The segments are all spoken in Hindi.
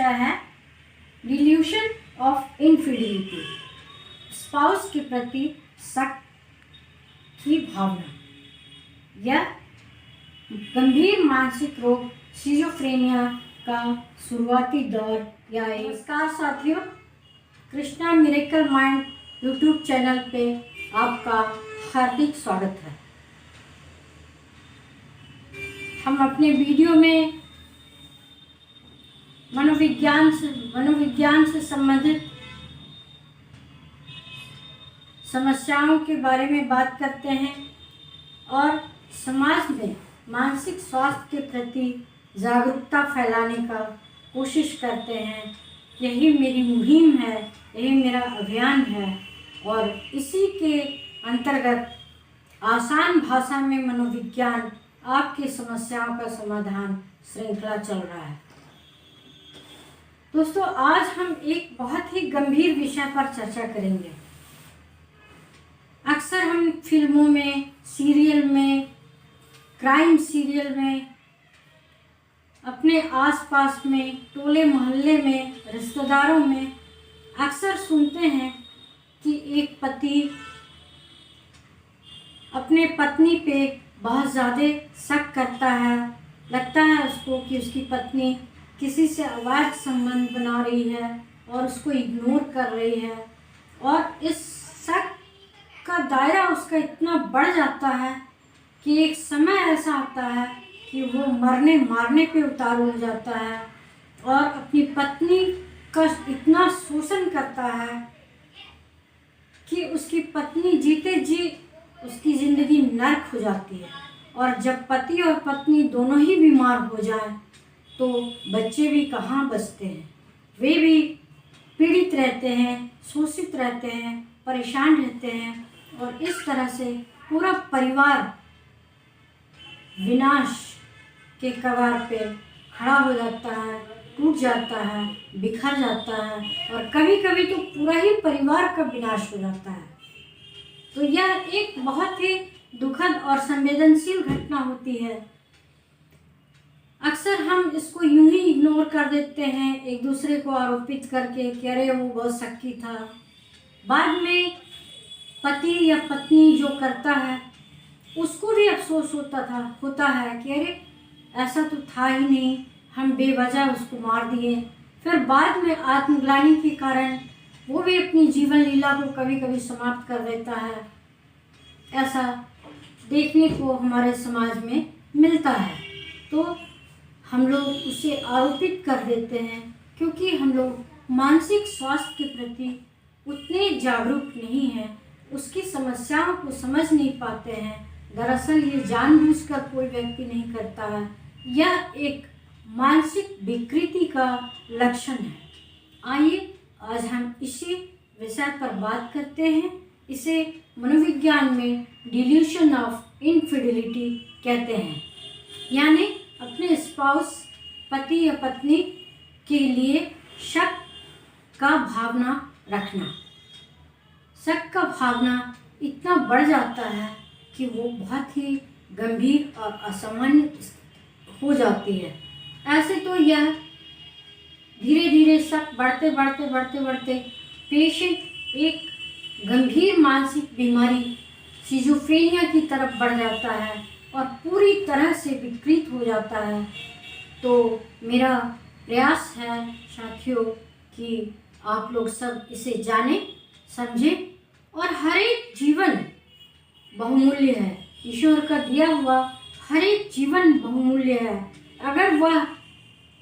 विषय है डिल्यूशन ऑफ इनफिडिलिटी, स्पाउस के प्रति शक की भावना। यह गंभीर मानसिक रोग सिजोफ्रेनिया का शुरुआती दौर या नमस्कार साथियों, Krishna miracle mind YouTube channel पे आपका हार्दिक स्वागत है। हम अपने वीडियो में मनोविज्ञान से संबंधित समस्याओं के बारे में बात करते हैं और समाज में मानसिक स्वास्थ्य के प्रति जागरूकता फैलाने का कोशिश करते हैं। यही मेरी मुहिम है, यही मेरा अभियान है और इसी के अंतर्गत आसान भाषा में मनोविज्ञान आपकी समस्याओं का समाधान श्रृंखला चल रहा है। दोस्तों, आज हम एक बहुत ही गंभीर विषय पर चर्चा करेंगे। अक्सर हम फिल्मों में, सीरियल में, क्राइम सीरियल में, अपने आसपास में, टोले मोहल्ले में, रिश्तेदारों में अक्सर सुनते हैं कि एक पति अपने पत्नी पे बहुत ज़्यादा शक करता है। लगता है उसको कि उसकी पत्नी किसी से अवैध संबंध बना रही है और उसको इग्नोर कर रही है, और इस शक का दायरा उसका इतना बढ़ जाता है कि एक समय ऐसा आता है कि वो मरने मारने पे उतारू हो जाता है और अपनी पत्नी का इतना शोषण करता है कि उसकी पत्नी जीते जी उसकी ज़िंदगी नर्क हो जाती है। और जब पति और पत्नी दोनों ही बीमार हो जाएं तो बच्चे भी कहाँ बचते हैं, वे भी पीड़ित रहते हैं, शोषित रहते हैं, परेशान रहते हैं और इस तरह से पूरा परिवार विनाश के कगार पे खड़ा हो जाता है, टूट जाता है, बिखर जाता है और कभी कभी तो पूरा ही परिवार का विनाश हो जाता है। तो यह एक बहुत ही दुखद और संवेदनशील घटना होती है। अक्सर हम इसको यूं ही इग्नोर कर देते हैं, एक दूसरे को आरोपित करके कि अरे वो बहुत शक्की था। बाद में पति या पत्नी जो करता है उसको भी अफसोस होता है कि अरे ऐसा तो था ही नहीं, हम बेवजह उसको मार दिए। फिर बाद में आत्मग्लानि के कारण वो भी अपनी जीवन लीला को कभी कभी समाप्त कर देता है। ऐसा देखने को हमारे समाज में मिलता है। तो हम लोग उसे आरोपित कर देते हैं क्योंकि हम लोग मानसिक स्वास्थ्य के प्रति उतने जागरूक नहीं हैं, उसकी समस्याओं को समझ नहीं पाते हैं। दरअसल ये जानबूझकर कोई व्यक्ति नहीं करता है, यह एक मानसिक विकृति का लक्षण है। आइए आज हम इसी विषय पर बात करते हैं। इसे मनोविज्ञान में डिल्यूशन ऑफ इनफिडिलिटी कहते हैं, यानी अपने स्पाउस, पति या पत्नी के लिए शक का भावना रखना। शक का भावना इतना बढ़ जाता है कि वो बहुत ही गंभीर और असामान्य हो जाती है। ऐसे तो यह धीरे धीरे शक बढ़ते पेशेंट एक गंभीर मानसिक बीमारी सिजोफ्रेनिया की तरफ बढ़ जाता है और पूरी तरह से विकृत हो जाता है। तो मेरा प्रयास है साथियों कि आप लोग सब इसे जानें, समझें और हर एक जीवन बहुमूल्य है। ईश्वर का दिया हुआ हर एक जीवन बहुमूल्य है। अगर वह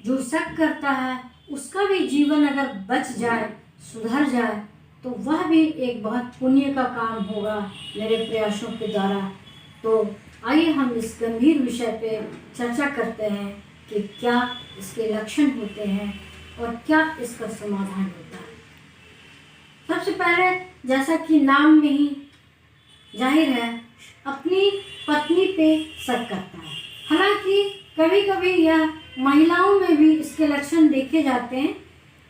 जो शक करता है उसका भी जीवन अगर बच जाए, सुधर जाए, तो वह भी एक बहुत पुण्य का काम होगा मेरे प्रयासों के द्वारा। तो आइए हम इस गंभीर विषय पे चर्चा करते हैं कि क्या इसके लक्षण होते हैं और क्या इसका समाधान होता है। सबसे पहले, जैसा कि नाम में ही जाहिर है, अपनी पत्नी पे शक करता है। हालांकि कभी कभी यह महिलाओं में भी इसके लक्षण देखे जाते हैं,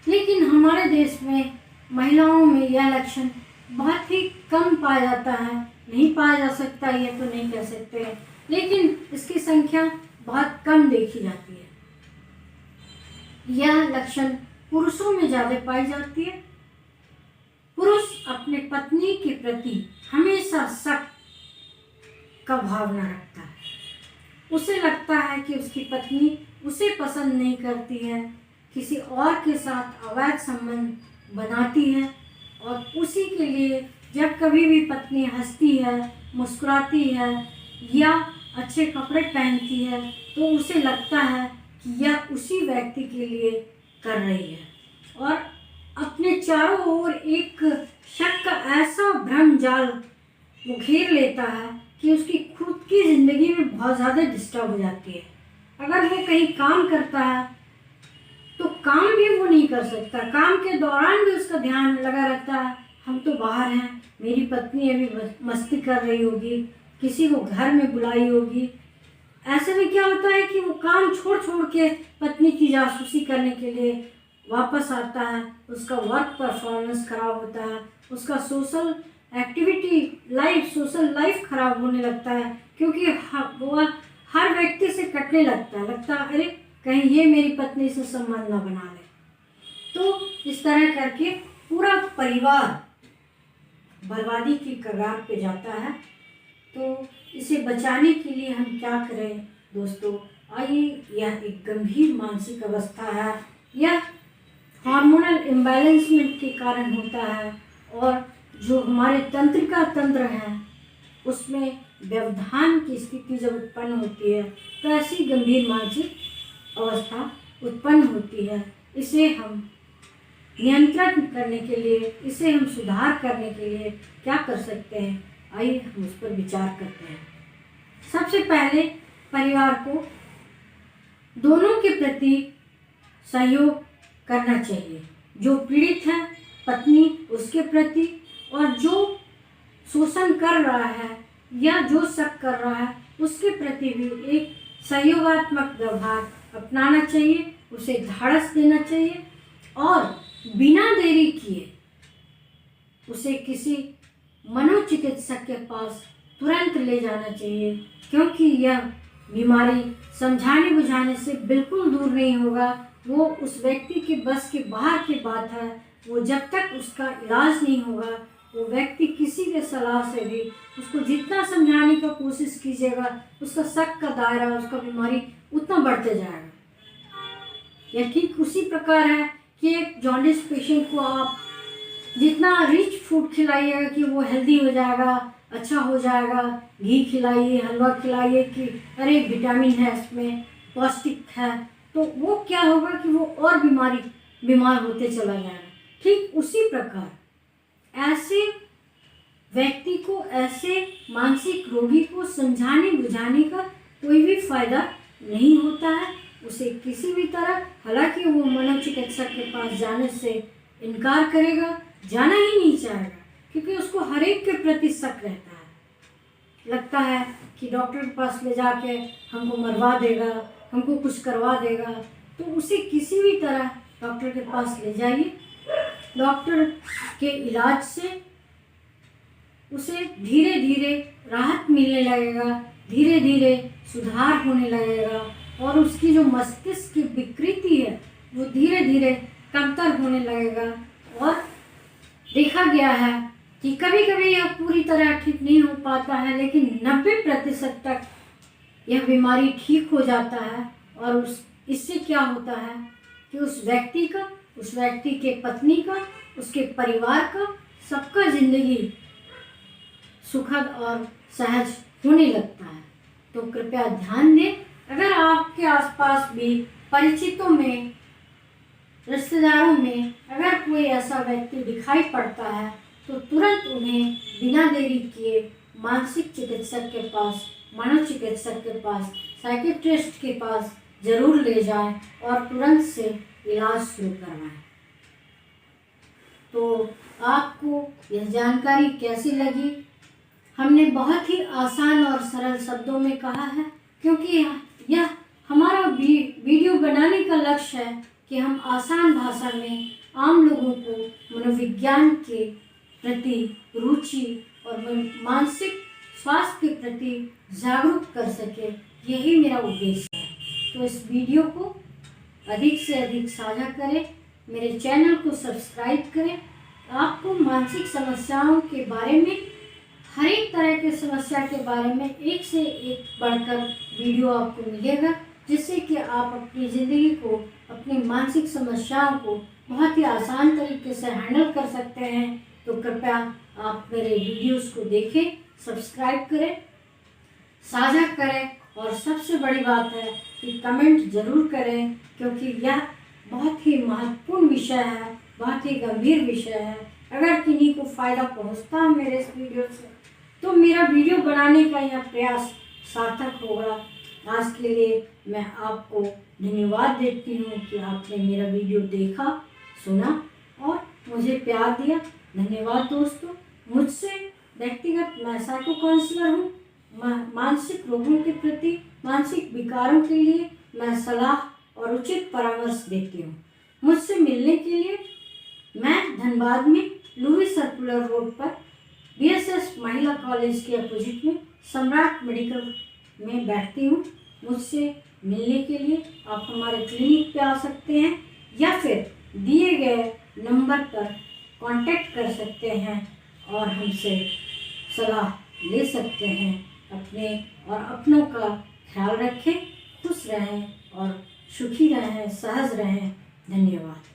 लेकिन हमारे देश में महिलाओं में यह लक्षण बहुत ही कम पाया जाता है। नहीं पाया जा सकता ये तो नहीं कह सकते, लेकिन इसकी संख्या बहुत कम देखी जाती है। यह लक्षण पुरुषों में ज़्यादा पाई जाती है। पुरुष अपने पत्नी के प्रति हमेशा शक का भावना रखता है। उसे लगता है कि उसकी पत्नी उसे पसंद नहीं करती है, किसी और के साथ अवैध संबंध बनाती है, और उसी के लिए जब कभी भी पत्नी हंसती है, मुस्कुराती है या अच्छे कपड़े पहनती है तो उसे लगता है कि यह उसी व्यक्ति के लिए कर रही है, और अपने चारों ओर एक शक का ऐसा भ्रम जाल वो घेर लेता है कि उसकी खुद की ज़िंदगी में बहुत ज़्यादा डिस्टर्ब हो जाती है। अगर वो कहीं काम करता है तो काम भी वो नहीं कर सकता, काम के दौरान भी उसका ध्यान लगा रहता है, हम तो बाहर हैं, मेरी पत्नी अभी मस्ती कर रही होगी, किसी को घर में बुलाई होगी। ऐसे में क्या होता है कि वो काम छोड़ छोड़ के पत्नी की जासूसी करने के लिए वापस आता है, उसका वर्क परफॉर्मेंस खराब होता है, उसका सोशल लाइफ खराब होने लगता है, क्योंकि वो हर व्यक्ति से कटने लगता है अरे कहीं ये मेरी पत्नी से संबंध ना बना ले। तो इस तरह करके पूरा परिवार बर्बादी की कगार पे जाता है। तो इसे बचाने के लिए हम क्या करें दोस्तों? आइए, यह एक गंभीर मानसिक अवस्था है, यह हार्मोनल इम्बैलेंसमेंट के कारण होता है, और जो हमारे तंत्रिका तंत्र हैं उसमें व्यवधान की स्थिति जब उत्पन्न होती है तो ऐसी गंभीर मानसिक अवस्था उत्पन्न होती है। इसे हम नियंत्रण करने के लिए, इसे हम सुधार करने के लिए क्या कर सकते हैं? आइए हम उस पर विचार करते हैं। सबसे पहले परिवार को दोनों के प्रति सहयोग करना चाहिए। जो पीड़ित है पत्नी उसके प्रति, और जो शोषण कर रहा है या जो शक कर रहा है उसके प्रति भी एक सहयोगात्मक व्यवहार अपनाना चाहिए, उसे ढाढ़स देना चाहिए, और बिना देरी किए उसे किसी मनोचिकित्सक के पास तुरंत ले जाना चाहिए, क्योंकि यह बीमारी समझाने बुझाने से बिल्कुल दूर नहीं होगा। वो उस व्यक्ति के बस के बाहर की बात है। वो जब तक उसका इलाज नहीं होगा, वो व्यक्ति किसी के सलाह से भी उसको जितना समझाने का कोशिश कीजिएगा, उसका शक का दायरा, उसका बीमारी उतना बढ़ते जाएगा। यह ठीक उसी प्रकार है कि एक जॉन्डिस पेशेंट को आप जितना रिच फूड खिलाइएगा कि वो हेल्दी हो जाएगा, अच्छा हो जाएगा, घी खिलाइए, हलवा खिलाइए कि अरे विटामिन है इसमें, पौष्टिक है, तो वो क्या होगा कि वो और बीमार होते चला जाएगा। ठीक उसी प्रकार ऐसे व्यक्ति को, ऐसे मानसिक रोगी को समझाने बुझाने का कोई भी फायदा नहीं होता है। उसे किसी भी तरह, हालांकि वो मनोचिकित्सक के पास जाने से इनकार करेगा, जाना ही नहीं चाहेगा, क्योंकि उसको हर एक के प्रति शक रहता है। लगता है कि डॉक्टर के पास ले जाके हमको मरवा देगा, हमको कुछ करवा देगा। तो उसे किसी भी तरह डॉक्टर के पास ले जाइए। डॉक्टर के इलाज से उसे धीरे धीरे राहत मिलने लगेगा, धीरे धीरे सुधार होने लगेगा, और उसकी जो मस्तिष्क की विकृति है वो धीरे धीरे कमतर होने लगेगा। और देखा गया है कि कभी कभी यह पूरी तरह ठीक नहीं हो पाता है, लेकिन 90% तक यह बीमारी ठीक हो जाता है। और इससे क्या होता है कि उस व्यक्ति का, उस व्यक्ति के पत्नी का, उसके परिवार का, सबका जिंदगी सुखद और सहज होने लगता है। तो कृपया ध्यान दें, अगर आपके आसपास भी परिचितों में, रिश्तेदारों में अगर कोई ऐसा व्यक्ति दिखाई पड़ता है तो तुरंत उन्हें बिना देरी किए मानसिक चिकित्सक के पास, मनोचिकित्सक के पास, साइकियाट्रिस्ट के पास जरूर ले जाएं और तुरंत से इलाज शुरू करवाएं। तो आपको यह जानकारी कैसी लगी? हमने बहुत ही आसान और सरल शब्दों में कहा है, क्योंकि यह हमारा वीडियो बनाने का लक्ष्य है कि हम आसान भाषा में आम लोगों को मनोविज्ञान के प्रति रुचि और मानसिक स्वास्थ्य के प्रति जागरूक कर सके। यही मेरा उद्देश्य है। तो इस वीडियो को अधिक से अधिक साझा करें, मेरे चैनल को सब्सक्राइब करें। आपको मानसिक समस्याओं के बारे में, हर एक तरह के समस्या के बारे में एक से एक बढ़कर वीडियो आपको मिलेगा, जिससे कि आप अपनी ज़िंदगी को, अपनी मानसिक समस्याओं को बहुत ही आसान तरीके से हैंडल कर सकते हैं। तो कृपया आप मेरे वीडियोस को देखें, सब्सक्राइब करें, साझा करें और सबसे बड़ी बात है कि कमेंट ज़रूर करें, क्योंकि यह बहुत ही महत्वपूर्ण विषय है, बहुत ही गंभीर विषय है। अगर किन्हीं को फ़ायदा पहुंचता है मेरे इस वीडियो से, तो मेरा वीडियो बनाने का यह प्रयास सार्थक होगा। आज के लिए मैं आपको धन्यवाद देती हूँ कि आपने मेरा वीडियो देखा, सुना और मुझे प्यार दिया। धन्यवाद दोस्तों। मुझसे व्यक्तिगत, मैं साइको काउंसलर हूँ। मानसिक रोगों के प्रति, मानसिक विकारों के लिए मैं सलाह और उचित परामर्श देती हूँ। मुझसे मिलने के लिए मैं धनबाद में लुई सर्कुलर रोड पर BSS महिला कॉलेज के अपोजिट में सम्राट मेडिकल में बैठती हूँ। मुझसे मिलने के लिए आप हमारे क्लिनिक पे आ सकते हैं या फिर दिए गए नंबर पर कांटेक्ट कर सकते हैं और हमसे सलाह ले सकते हैं। अपने और अपनों का ख्याल रखें, खुश रहें और सुखी रहें, सहज रहें। धन्यवाद।